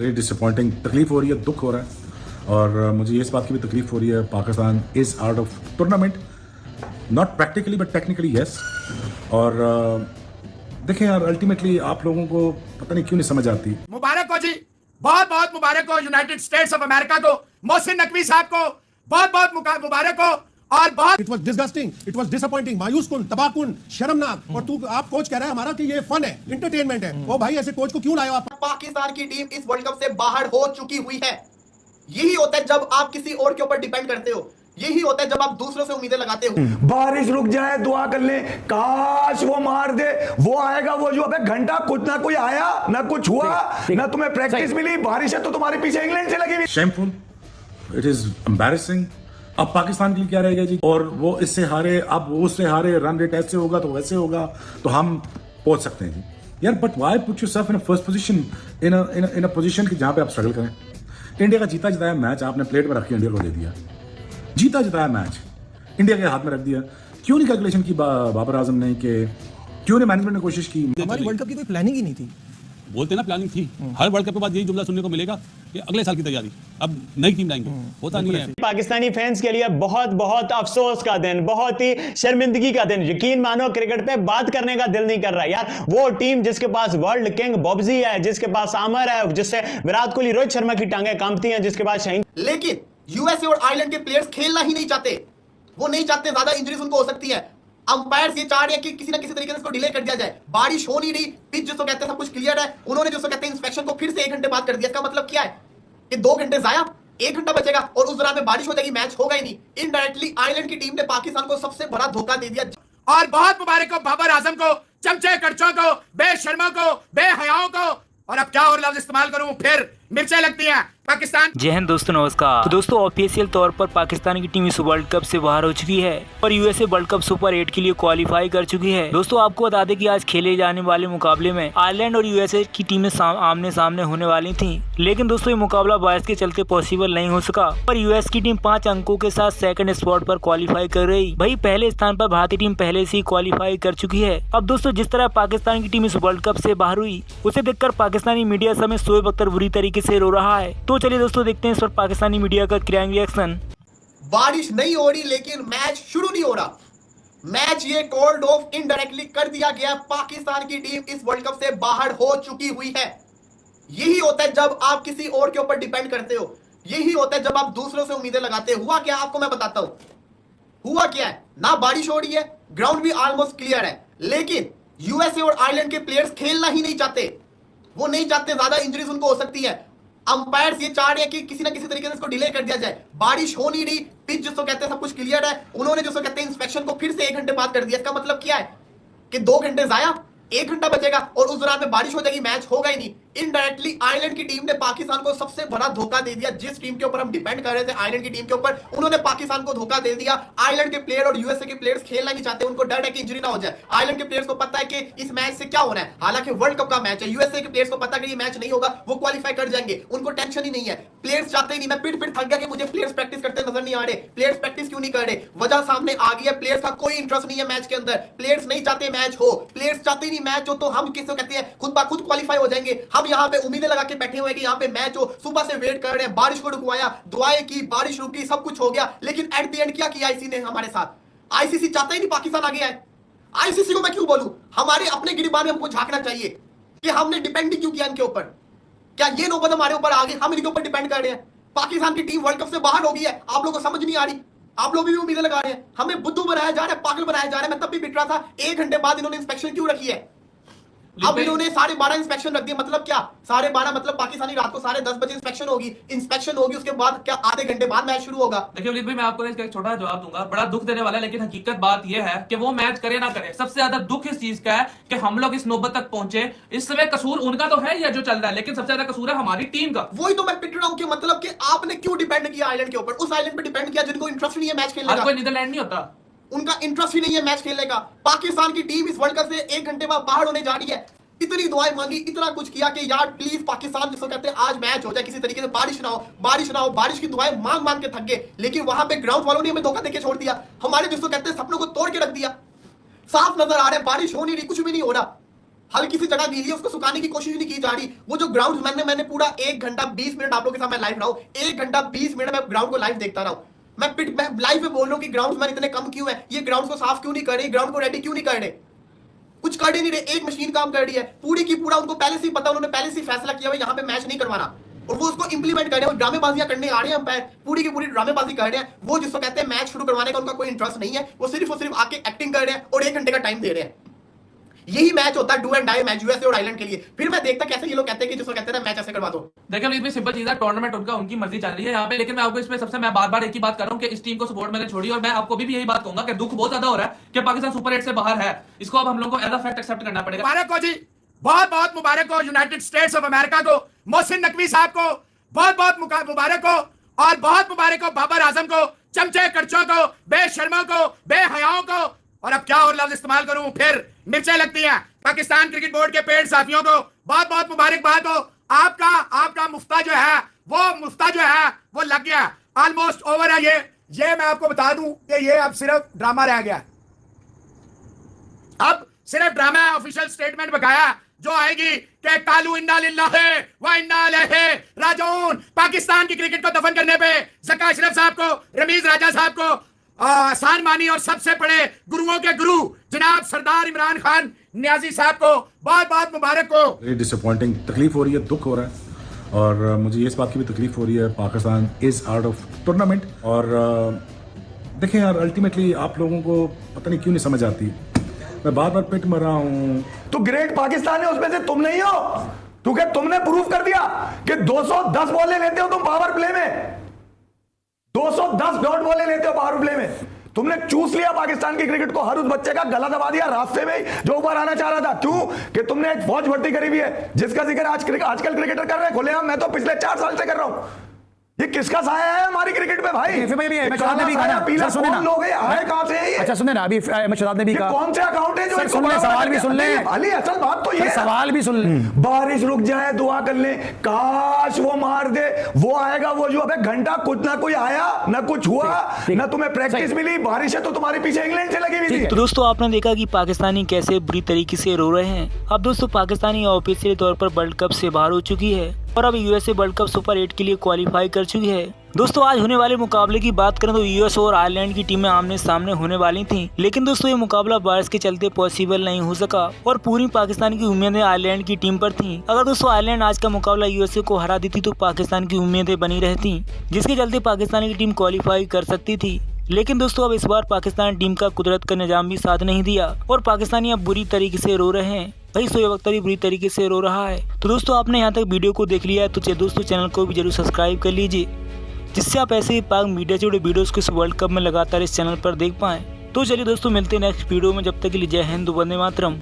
Very disappointing, तकलीफ हो रही है, दुख हो रहा है और मुझे इस बात की भी तकलीफ हो रही है Pakistan is out of tournament, not practically but technically yes. और देखें यार, अल्टीमेटली आप लोगों को पता नहीं क्यों नहीं समझ आती। मुबारक हो जी, बहुत बहुत मुबारक हो यूनाइटेड स्टेट्स ऑफ अमेरिका को, मोहसिन नकवी साहब को बहुत बहुत मुबारक हो। और बहुत it was disgusting, it was disappointing, मायूसकुन, तबाहकुन, शर्मनाक। और तू आप कोच कह रहा है हमारा कि ये फन है, एंटरटेनमेंट है। वो भाई ऐसे कोच को क्यों लाए आप? पाकिस्तान की टीम इस वर्ल्ड कप से बाहर हो चुकी हुई है। यही होता है जब आप किसी और के ऊपर डिपेंड करते हो, यही होता है जब आप दूसरों से उम्मीदें लगाते हो। बारिश रुक जाए, दुआ कर ले, काश वो मार दे, वो आएगा वो जो। अबे घंटा कुछ ना कोई आया ना कुछ हुआ, ना तुम्हें प्रैक्टिस मिली। बारिश है तो तुम्हारे पीछे इंग्लैंड से लगी हुई। Shameful, it is embarrassing. अब पाकिस्तान के लिए क्या रहेगा जी? और वो इससे हारे, अब वो उससे हारे, रन रेट ऐसे होगा तो वैसे होगा तो हम पहुंच सकते हैं जी यार। But why put yourself in a first position, in a position कि जहां पे आप स्ट्रगल करें। इंडिया का जीता जिताया मैच आपने प्लेट में रख के इंडिया को दे दिया, जीता जिताया मैच इंडिया के हाथ में रख दिया। क्यों नहीं कैलकुलेशन की बाबर आजम ने, कि क्यों नहीं मैनेजमेंट ने कोशिश की? हमारी वर्ल्ड कप की कोई प्लानिंग ही नहीं थी। बोलते ना प्लानिंग थी, हर वर्ल्ड कप के बाद यही जुमला सुनने को मिलेगा कि अगले साल की तैयारी, अब नई टीम लाएंगे। होता नहीं है। पाकिस्तानी फैंस के लिए बहुत बहुत अफसोस का दिन, बहुत ही शर्मिंदगी का दिन। यकीन मानो क्रिकेट पे बात करने का दिल नहीं कर रहा यार। वो टीम जिसके पास वर्ल्ड किंग बॉब्जी है, जिसके पास आमर है, जिससे विराट कोहली, रोहित शर्मा की टांगें कांपती हैं, जिसके पास शाहीन। लेकिन यूएसए और आयरलैंड के प्लेयर्स खेलना ही नहीं चाहते। वो नहीं चाहते, ज्यादा इंजरीज उनको हो सकती है। अंपायर्स ये चाह रहे हैं कि किसी ना किसी तरीके से इसको डिले कर दिया जाए। बारिश हो नहीं रही, पिच जिसको कहते हैं सब कुछ क्लियर है, उन्होंने जिसको कहते हैं इंस्पेक्शन को फिर से 1 घंटे बाद कर दिया। इसका मतलब क्या है कि 2 घंटे जाया, 1 घंटा बचेगा और उस दौरान में बारिश हो जाएगी, मैच होगा ही नहीं। इनडायरेक्टली आयरलैंड की टीम ने पाकिस्तान को सबसे बड़ा धोखा दे दिया। और बहुत मुबारक हो बाबर आजम को, चमचे कड़चों को, बेशर्मों को, बेहयाओं को। और अब क्या और लफ्ज इस्तेमाल करूं, फिर मिर्चें लगती हैं। पाकिस्तान। जय हिंद दोस्तों, नमस्कार। तो दोस्तों ऑफिशियल तौर पर पाकिस्तान की टीम इस वर्ल्ड कप से बाहर हो चुकी है और यूएसए वर्ल्ड कप सुपर 8 के लिए क्वालिफाई कर चुकी है। दोस्तों आपको बता दें कि आज खेले जाने वाले मुकाबले में आयरलैंड और यूएसए की टीमें आमने सामने होने वाली थी, लेकिन दोस्तों ये मुकाबला बारिश के चलते पॉसिबल नहीं हो सका और यूएस की टीम 5 अंकों के साथ सेकंड स्पॉट पर क्वालिफाई कर रही। वही पहले स्थान पर भारतीय टीम पहले से ही क्वालिफाई कर चुकी है। अब दोस्तों जिस तरह पाकिस्तान की टीम इस वर्ल्ड कप से बाहर हुई, उसे देखकर पाकिस्तानी मीडिया समेत शोएब अख्तर बुरी तरीके से रो रहा है। तो चलिए दोस्तों देखते हैं इस पर पाकिस्तानी मीडिया का क्राइम रिएक्शन। बारिश नहीं हो रही लेकिन मैच शुरू नहीं हो रहा। मैच ये कॉल्ड ऑफ इनडायरेक्टली कर दिया गया। पाकिस्तान की टीम इस वर्ल्ड कप से बाहर हो चुकी हुई है। यही होता है जब आप किसी और के ऊपर डिपेंड करते हो, यही होता है जब आप दूसरों से उम्मीदें लगाते हो। हुआ क्या आपको मैं बताता हूं। हुआ क्या है ना, बारिश हो रही है, ग्राउंड भी ऑलमोस्ट क्लियर है, लेकिन यूएसए और आयरलैंड के प्लेयर्स खेलना ही नहीं चाहते। वो नहीं चाहते, ज्यादा इंजरीज उनको हो सकती है। अंपायर्स ये चाह रहे हैं कि किसी ना किसी तरीके से इसको डिले कर दिया जाए। बारिश हो नहीं रही, पिच जिसको कहते हैं सब कुछ क्लियर है, उन्होंने जिसको कहते हैं इंस्पेक्शन को फिर से 1 घंटे बाद कर दिया। इसका मतलब क्या है कि 2 घंटे जाया, 1 घंटा बचेगा और उस दौरान में बारिश हो जाएगी, मैच होगा ही नहीं। इनडायरेक्टली आयरलैंड की टीम ने पाकिस्तान को सबसे बड़ा धोखा दे दिया। जिस टीम के ऊपर हम डिपेंड कर रहे थे, आयरलैंड की टीम के ऊपर, उन्होंने पाकिस्तान को धोखा दे दिया। आयरलैंड के प्लेयर और यूएसए के प्लेयर्स खेलना नहीं चाहते, उनको डर है कि इंजरी ना हो जाए। आयरलैंड के प्लेयर्स को पता है कि इस मैच से क्या होना है, हालांकि वर्ल्ड कप का मैच है। यूएसए के प्लेयर्स को पता है कि ये मैच नहीं होगा, वो क्वालिफाई कर जाएंगे, उनको टेंशन ही नहीं है। प्लेयर्स चाहते ही नहीं। मैं पिट थक गया कि मुझे प्लेयर्स प्रैक्टिस करते नजर नहीं आ रहे। प्लेयर्स प्रैक्टिस क्यों नहीं कर रहे? वजह सामने आ गई है, प्लेयर्स का कोई इंटरेस्ट नहीं है मैच के अंदर। प्लेयर्स नहीं चाहते मैच हो, प्लेयर्स चाहते ही नहीं मैच हो, तो हम किसको कहते हैं खुद ब खुद क्वालिफाई हो जाएंगे। हम यहाँ पे उम्मीदें लगा के बैठे हुए कि यहाँ पे मैच हो, सुबह से वेट कर रहे हैं, बारिश को रुकवाया, दुआएं की, बारिश रुकी, सब कुछ हो गया, लेकिन एट द एंड क्या किया आईसीसी ने हमारे साथ? आईसीसी चाहता ही नहीं पाकिस्तान आगे आए। आईसीसी को मैं क्यों बोलूं, हमारे अपने गिरबान में हमको झांकना चाहिए कि हमने डिपेंड क्यों किया इनके ऊपर। क्या ये नौबत हमारे ऊपर आ गई, हम इनके ऊपर डिपेंड कर रहे हैं? पाकिस्तान की टीम वर्ल्ड कप से बाहर हो गई है, आप लोगों को समझ नहीं आ रही, आप लोग भी उम्मीदें लगा रहे हैं। हमें बुद्धू बनाया जा रहा है, पागल बनाया जा रहा है। मैं तब भी पिट रहा था 1 घंटे बाद इन्होंने इंस्पेक्शन क्यों रखी है। अब इन्होंने 12:30 इंस्पेक्शन रख दिया, मतलब क्या 12:30 मतलब पाकिस्तानी रात को 10:30 बजे इंस्पेक्शन होगी, उसके बाद क्या आधे घंटे बाद मैच शुरू होगा। देखिए वलीद भाई, मैं आपको इसका एक छोटा जवाब दूंगा, बड़ा दुख देने वाला है, लेकिन हकीकत बात यह है कि वो मैच करे ना करे, सबसे ज्यादा दुख इस चीज का है कि हम लोग इस नौबत तक पहुंचे। इस समय कसूर उनका तो है या जो चल रहा है, लेकिन सबसे ज्यादा कसूर है हमारी टीम का। वही तो मैं पिट रहा हूं कि मतलब कि आपने क्यों डिपेंड किया आयरलैंड के ऊपर, उस आयरलैंड पे डिपेंड किया जिनको इंटरेस्ट नहीं है मैच खेलने का। कोई नीदरलैंड नहीं होता, उनका इंटरेस्ट ही नहीं है मैच खेलने का। पाकिस्तान की टीम इस वर्ल्ड कप से 1 घंटे बाद बाहर होने जा रही है। इतनी दुआएं मांगी, इतना कुछ किया कि यार प्लीज पाकिस्तान जिसको कहते हैं आज मैच हो जाए किसी तरीके से, बारिश ना हो, बारिश ना हो। बारिश की दुआएं मांग मांग के थक गए, लेकिन वहां पे ग्राउंड वालों ने हमें धोखा देके छोड़ दिया। हमारे जिसको कहते हैं सपनों को तोड़ के रख दिया। साफ नजर आ रहा है बारिश हो नहीं रही, कुछ भी नहीं हो रहा। हल्की सी जगह गीली है, उसको सुखाने की कोशिश नहीं की जा रही। वो जो ग्राउंड मैंने पूरा 1 घंटा 20 मिनट आप लोगों के साथ मैं लाइव रहा हूं, 1 घंटा 20 मिनट मैं ग्राउंड को लाइव देखता रहा हूं। मैं लाइव में बोल रहा हूं कि ग्राउंड इतने कम क्यों है, ये ग्राउंड को साफ क्यों नहीं कर रहे, ग्राउंड को रेडी क्यों नहीं कर रहे, कुछ कर ही नहीं रहे। एक मशीन काम कर रही है पूरी की पूरा, उनको पहले से ही पता, उन्होंने पहले से फैसला किया हुआ यहाँ पे मैच नहीं करवाना, और वो उसको इंप्लीमेंट कर रहे हैं। ड्रामेबाजियां करने आ रहे हैं, अंपायर पूरी की पूरी ड्रामेबाजी कर रहे हैं। वो जिसको कहते हैं मैच शुरू करवाने का उनका कोई इंटरेस्ट नहीं है, वो सिर्फ आके एक्टिंग कर रहे हैं और 1 घंटे का टाइम दे रहे हैं। यही मैच होता है do and die match USA और आयरलैंड के लिए। फिर मैं देखता कैसे ये लोग कहते हैं कि जिसको कहते हैं मैच ऐसे करवा दो। देखिए इतनी सिंपल चीज है, टूर्नामेंट उनका उनकी मर्जी चल रही है यहाँ पे, लेकिन मैं आपको इसमें सबसे मैं बार-बार एक ही बात कर रहा हूँ कि इस टीम को सपोर्ट मैंने छोड़ी, और मैं आपको भी यही बात कहूंगा कि दुख बहुत ज्यादा हो रहा है कि पाकिस्तान सुपर 8 से बाहर है। इसको अब हम लोग को एज अ फैक्ट एक्सेप्ट करना पड़ेगा। मुबारक हो जी, बहुत बहुत मुबारक हो यूनाइटेड स्टेट्स ऑफ अमेरिका को, मोहसिन नकवी साहब को बहुत बहुत मुबारक हो, और बहुत मुबारक हो बाबर आजम को, चमचे कड़चों को, बेशर्मों को, बेहयाओं को, और अब क्या और लफ्ज इस्तेमाल करूं, फिर मिर्चें लगती हैं। पाकिस्तान क्रिकेट बोर्ड के पेड़ साथियों को बहुत बहुत मुबारकबाद हो। आपका मुफ्ता जो है वो लग गया, ऑलमोस्ट ओवर है। ये मैं आपको बता दूं कि ये अब सिर्फ ड्रामा रह गया, अब सिर्फ ड्रामा है। ऑफिशियल स्टेटमेंट बकाया जो आएगी कि कालू इन्ना लिल्लाहि व इन्ना इलैहि राजिऊन, पाकिस्तान की क्रिकेट को दफन करने पे ज़का अशरफ साहब को, रमीज राजा साहब को, आसान मानी और सबसे बड़े गुरुओं के गुरु जनाब सरदार इमरान खान नियाजी साहब को बहुत बहुत मुबारक हो। वेरी डिसअपॉइंटिंग, तकलीफ हो रही है, दुख हो रहा है, और मुझे इस बात की भी तकलीफ हो रही है Pakistan is out of tournament. और देखें यार, अल्टीमेटली आप लोगों को पता नहीं क्यों नहीं समझ आती, मैं बार बार पिट मर रहा हूँ। तो ग्रेट पाकिस्तान है, उसमें से तुम नहीं हो, क्योंकि तुमने प्रूव कर दिया कि 210 बॉलें लेते हो तुम पावर प्ले में, 210 डॉट बॉलें लेते हो पावर प्ले में। तुमने चूस लिया पाकिस्तान की क्रिकेट को, हर उस बच्चे का गला दबा दिया रास्ते में जो ऊपर आना चाह रहा था। क्यों? कि तुमने एक फौज भर्ती करी हुई है जिसका जिक्र आजकल क्रिकेटर कर रहे हैं खुलेआम, मैं तो पिछले 4 साल से कर रहा हूं। ये किसका साया है हमारी क्रिकेट में भाई? पीला कौन लोग हैं, आए कहां से है ये? अच्छा सुने ना, अभी शहजाद ने भी कहा कौन से अकाउंट है जो सुन ले, सवाल भी सुन ले अली, असल बात तो ये सवाल भी सुन ले। बारिश रुक जाए, दुआ कर ले, काश वो मार दे, वो आएगा वो जो, अबे घंटा कुछ ना कोई आया ना कुछ हुआ, ना तुम्हें प्रैक्टिस मिली, बारिश है तो तुम्हारे पीछे इंग्लैंड से लगी हुई थी। तो दोस्तों आपने देखा कि पाकिस्तानी कैसे बुरी तरीके से रो रहे हैं। अब दोस्तों पाकिस्तानी ऑफिशियल तौर पर वर्ल्ड कप से बाहर हो चुकी है और अब यूएसए वर्ल्ड कप सुपर 8 के लिए क्वालिफाई कर चुकी है। दोस्तों आज होने वाले मुकाबले की बात करें तो यूएस और आयरलैंड की टीमें आमने सामने होने वाली थी, लेकिन दोस्तों ये मुकाबला बारिश के चलते पॉसिबल नहीं हो सका और पूरी पाकिस्तान की उम्मीदें आयरलैंड की टीम पर थी। अगर दोस्तों आयरलैंड आज का मुकाबला यूएसए को हरा देती तो पाकिस्तान की उम्मीदें बनी रहती, जिसके चलते पाकिस्तान की टीम क्वालिफाई कर सकती थी। लेकिन दोस्तों अब इस बार पाकिस्तान टीम का कुदरत का निजाम भी साथ नहीं दिया और पाकिस्तानी अब बुरी तरीके से रो रहे हैं। भाई शोएब अख्तर भी बुरी तरीके से रो रहा है। तो दोस्तों आपने यहाँ तक वीडियो को देख लिया है तो दोस्तों चैनल को भी जरूर सब्सक्राइब कर लीजिए, जिससे आप ऐसे ही पाक मीडिया से जुड़े वीडियोस को इस वर्ल्ड कप में लगातार इस चैनल पर देख पाएं। तो चलिए दोस्तों मिलते हैं नेक्स्ट वीडियो में, जब तक के लिए जय हिंद, वंदे मातरम।